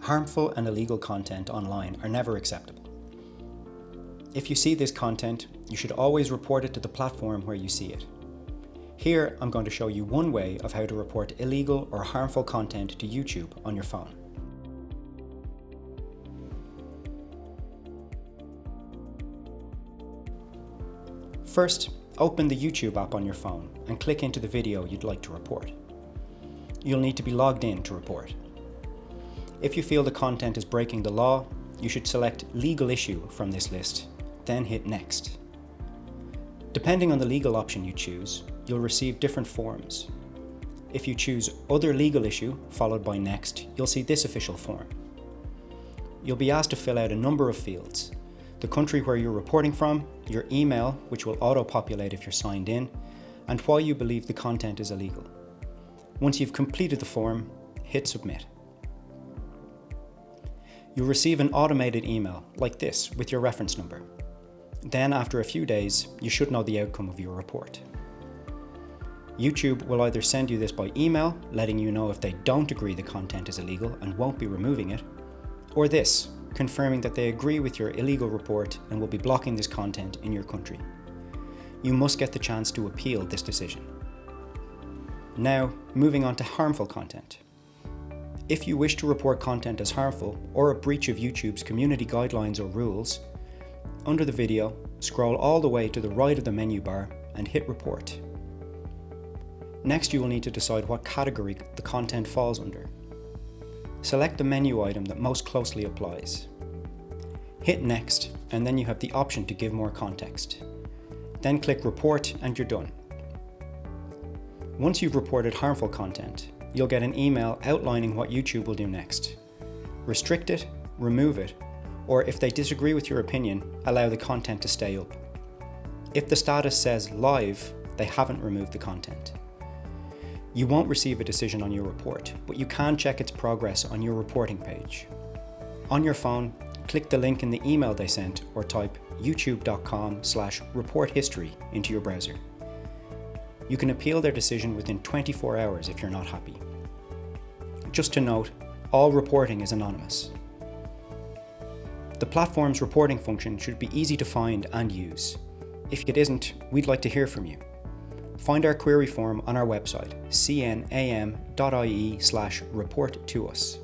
Harmful and illegal content online are never acceptable. If you see this content, you should always report it to the platform where you see it. Here, I'm going to show you one way of how to report illegal or harmful content to YouTube on your phone. First, open the YouTube app on your phone and click into the video you'd like to report. You'll need to be logged in to report. If you feel the content is breaking the law, you should select Legal Issue from this list, then hit Next. Depending on the legal option you choose, you'll receive different forms. If you choose Other Legal Issue followed by Next, you'll see this official form. You'll be asked to fill out a number of fields: the country where you're reporting from, your email, which will auto-populate if you're signed in, and why you believe the content is illegal. Once you've completed the form, hit Submit. You'll receive an automated email like this with your reference number. Then, after a few days, you should know the outcome of your report. YouTube will either send you this by email, letting you know if they don't agree the content is illegal and won't be removing it, or this, confirming that they agree with your illegal report and will be blocking this content in your country. You must get the chance to appeal this decision. Now, moving on to harmful content. If you wish to report content as harmful or a breach of YouTube's community guidelines or rules, under the video, scroll all the way to the right of the menu bar and hit Report. Next, you will need to decide what category the content falls under. Select the menu item that most closely applies. Hit Next, and then you have the option to give more context. Then click Report and you're done. Once you've reported harmful content, you'll get an email outlining what YouTube will do next. Restrict it, remove it, or if they disagree with your opinion, allow the content to stay up. If the status says Live, they haven't removed the content. You won't receive a decision on your report, but you can check its progress on your reporting page. On your phone, click the link in the email they sent or type youtube.com/reporthistory into your browser. You can appeal their decision within 24 hours if you're not happy. Just to note, all reporting is anonymous. The platform's reporting function should be easy to find and use. If it isn't, we'd like to hear from you. Find our query form on our website, cnam.ie/report to us.